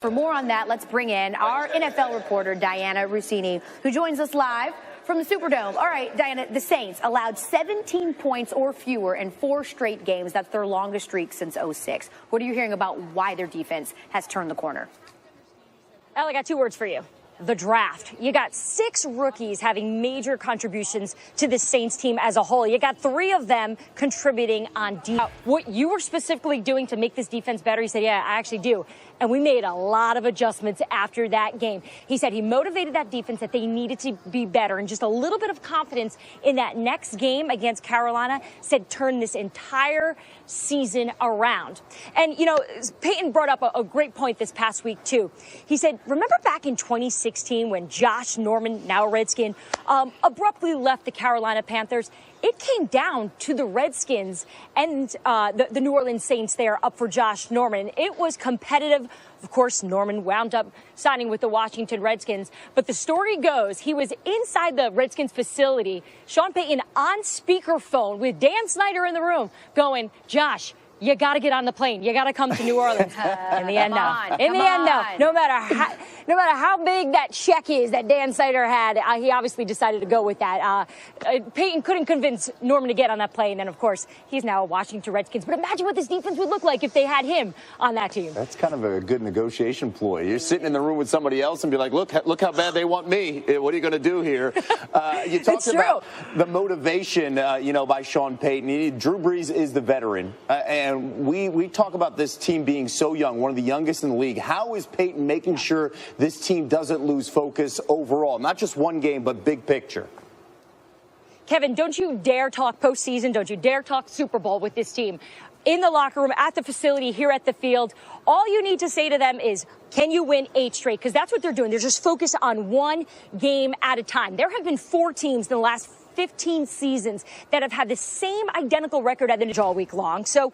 For more on that, let's bring in our NFL reporter, Dianna Russini, who joins us live from the Superdome. All right, Dianna, the Saints allowed 17 points or fewer in 4 straight games. That's their longest streak since '06. What are you hearing about why their defense has turned the corner? Elle, I got 2 words for you. The draft. You got 6 rookies having major contributions to the Saints team as a whole. You got 3 of them contributing on defense. What you were specifically doing to make this defense better, he said, yeah, I actually do. And we made a lot of adjustments after that game. He said he motivated that defense, that they needed to be better, and just a little bit of confidence in that next game against Carolina said turn this entire season around. And, you know, Peyton brought up a great point this past week, too. He said, remember back in 2016 when Josh Norman, now a Redskin, abruptly left the Carolina Panthers? It came down to the Redskins and the New Orleans Saints there up for Josh Norman. It was competitive. Of course, Norman wound up signing with the Washington Redskins. But the story goes, he was inside the Redskins facility, Sean Payton on speakerphone with Dan Snyder in the room going, Josh, you got to get on the plane. You got to come to New Orleans. In the end, no. In the end, no. No matter how big that check is that Dan Snyder had, he obviously decided to go with that. Peyton couldn't convince Norman to get on that plane. And, of course, he's now a Washington Redskins. But imagine what this defense would look like if they had him on that team. That's kind of a good negotiation ploy. You're sitting in the room with somebody else and be like, look how bad they want me. What are you going to do here? You talked about the motivation, by Sean Payton. Drew Brees is the veteran. And we talk about this team being so young, one of the youngest in the league. How is Payton making sure this team doesn't lose focus overall? Not just one game, but big picture. Kevin, don't you dare talk postseason. Don't you dare talk Super Bowl with this team. In the locker room, at the facility, here at the field, all you need to say to them is, can you win 8 straight? Because that's what they're doing. They're just focused on one game at a time. There have been 4 teams in the last 15 seasons that have had the same identical record at the end all week long. So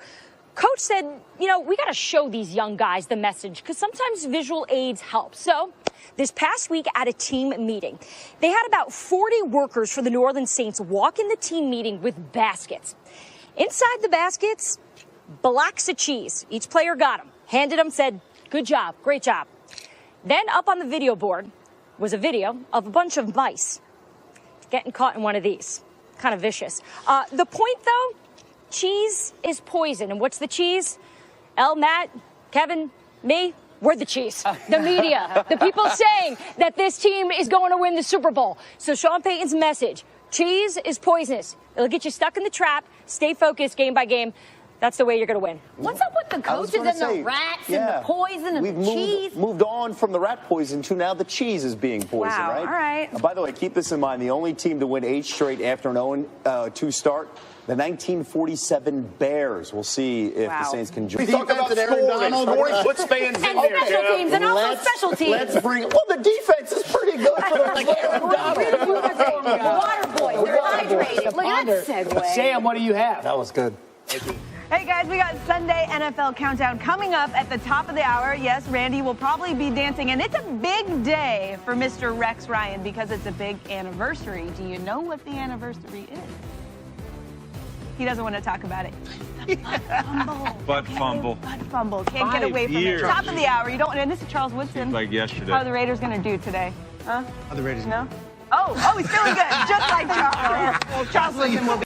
Coach said, we got to show these young guys the message because sometimes visual aids help. So this past week at a team meeting, they had about 40 workers for the New Orleans Saints walk in the team meeting with baskets. Inside the baskets, blocks of cheese. Each player got them, handed them, said, good job, great job. Then up on the video board was a video of a bunch of mice getting caught in one of these. Kind of vicious. The point, though, cheese is poison. And what's the cheese? Elle, Matt, Kevin, me, we're the cheese. The media, the people saying that this team is going to win the Super Bowl. So Sean Payton's message, cheese is poisonous. It'll get you stuck in the trap. Stay focused game by game. That's the way you're going to win. What's up with the coaches and the rats and the poison and the cheese? We've moved on from the rat poison to now the cheese is being poisoned, right? All right. By the way, keep this in mind. The only team to win 8 straight after an 0-2 start, the 1947 Bears. We'll see if the Saints can join. We talk about scoring. Puts fans in and there. Special teams, and also special teams. Let's bring. Well, the defense is pretty good for Water boys, they're hydrated. Look at that segue. Sam, what do you have? That was good. Hey guys, we got Sunday NFL Countdown coming up at the top of the hour. Yes, Randy will probably be dancing, and it's a big day for Mr. Rex Ryan because it's a big anniversary. Do you know what the anniversary is? He doesn't want to talk about it. Butt fumble. Butt fumble. Can't get away from it. Top of the hour. You don't. And this is Charles Woodson. Seems like yesterday. How are the Raiders going to do today? Huh? How the Raiders? No. Oh, he's feeling good, just like Charles. Charles Woodson will be.